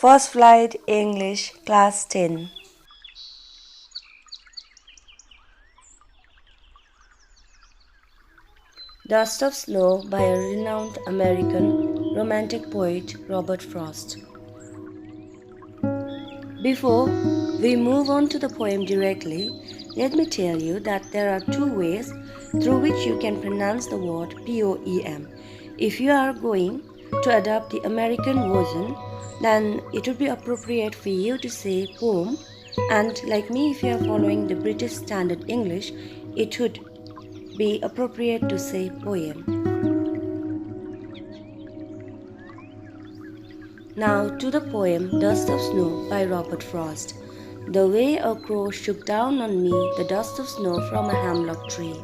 First Flight English Class 10. Dust of Snow by a renowned American romantic poet Robert Frost. Before we move on to the poem directly, let me tell you that there are two ways through which you can pronounce the word poem. If you are going to adopt the American version, then it would be appropriate for you to say poem, and like me, if you are following the British Standard English, it would be appropriate to say poem. Now to the poem Dust of Snow by Robert Frost. The way a crow shook down on me the dust of snow from a hemlock tree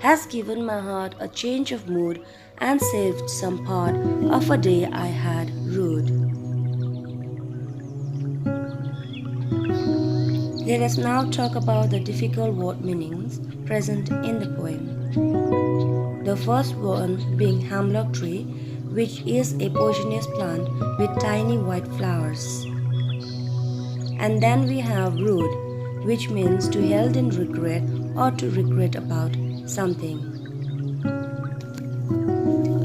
has given my heart a change of mood and saved some part of a day I had rued. Let us now talk about the difficult word meanings present in the poem. The first one being hemlock tree, which is a poisonous plant with tiny white flowers. And then we have rude, which means to held in regret or to regret about something.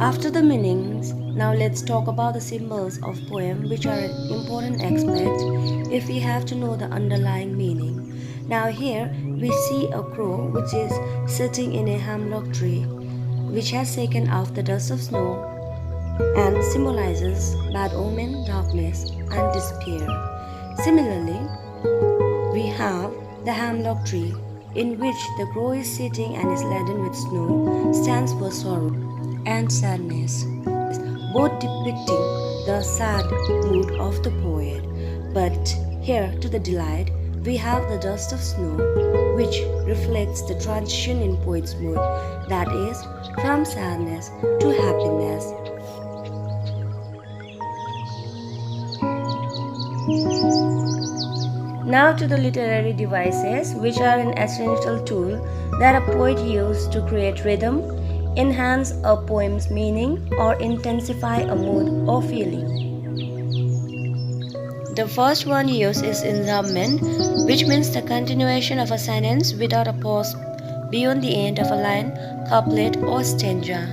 After the meanings, now let's talk about the symbols of poem, which are an important aspect if we have to know the underlying meaning. Now here we see a crow which is sitting in a hemlock tree, which has shaken off the dust of snow and symbolizes bad omen, darkness, and despair. Similarly, we have the hemlock tree, in which the crow is sitting and is laden with snow, stands for sorrow and sadness, both depicting the sad mood of the poet. But here, to the delight, we have the dust of snow, which reflects the transition in poet's mood, that is, from sadness to happiness. Now to the literary devices, which are an essential tool that a poet uses to create rhythm, enhance a poem's meaning, or intensify a mood or feeling. The first one used is ensambment, which means the continuation of a sentence without a pause beyond the end of a line, couplet, or stanza.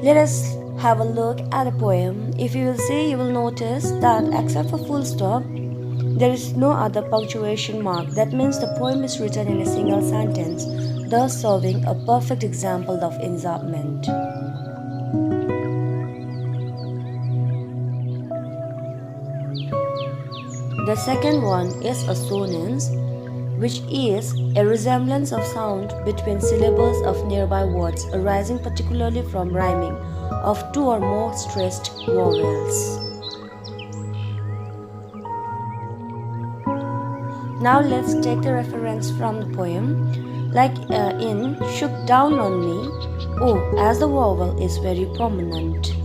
Let us have a look at the poem. If you will see, you will notice that except for full stop, there is no other punctuation mark. That means the poem is written in a single sentence, thus serving a perfect example of ensambment. The second one is assonance, which is a resemblance of sound between syllables of nearby words arising particularly from rhyming of two or more stressed vowels. Now let's take the reference from the poem, like in shook down on me, oh, as the vowel is very prominent.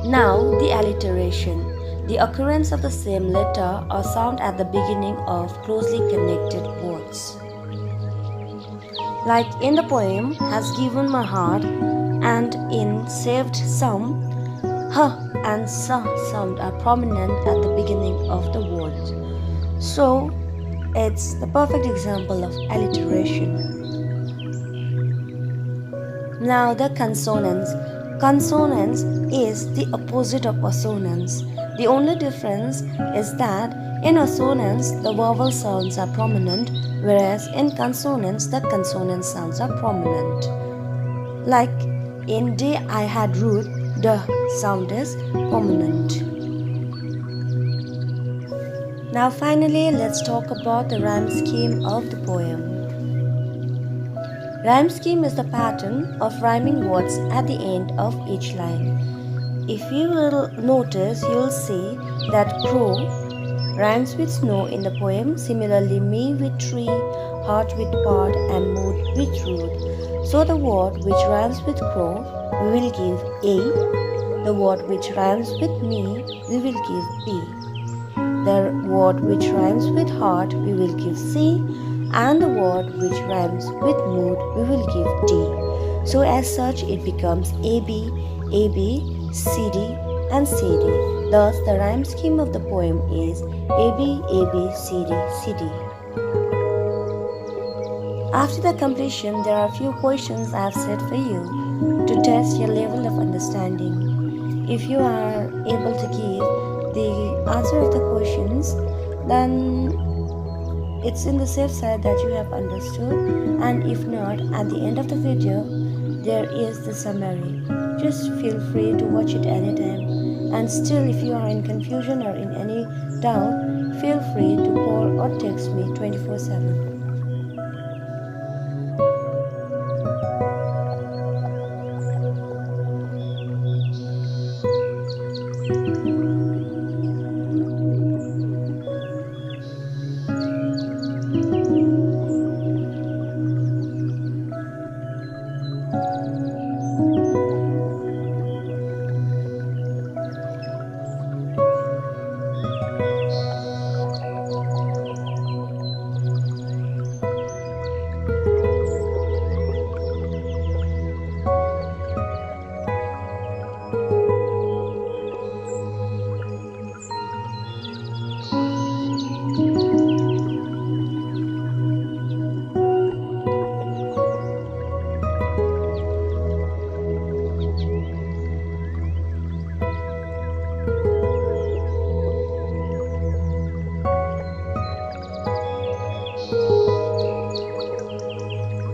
Now the alliteration. The occurrence of the same letter or sound at the beginning of closely connected words. Like in the poem, has given my heart, and in saved some, h and s sound are prominent at the beginning of the word. So, it's the perfect example of alliteration. Now the consonants. Consonance is the opposite of assonance. The only difference is that in assonance the vowel sounds are prominent, whereas in consonance the consonant sounds are prominent. Like in day I had rude, the sound is prominent. Now finally, let's talk about the rhyme scheme of the poem. Rhyme scheme is the pattern of rhyming words at the end of each line. If you will notice, you will see that crow rhymes with snow in the poem, similarly me with tree, heart with part, and mood with rude. So the word which rhymes with crow, we will give A. The word which rhymes with me, we will give B. The word which rhymes with heart, we will give C. and the word which rhymes with mood we will give D. So as such it becomes AB, AB, CD and CD. Thus the rhyme scheme of the poem is AB, AB, CD, CD. After the completion, there are a few questions I have set for you to test your level of understanding. If you are able to give the answer of the questions, then it's in the safe side that you have understood, and if not, at the end of the video, there is the summary. Just feel free to watch it anytime. And still, if you are in confusion or in any doubt, feel free to call or text me 24/7.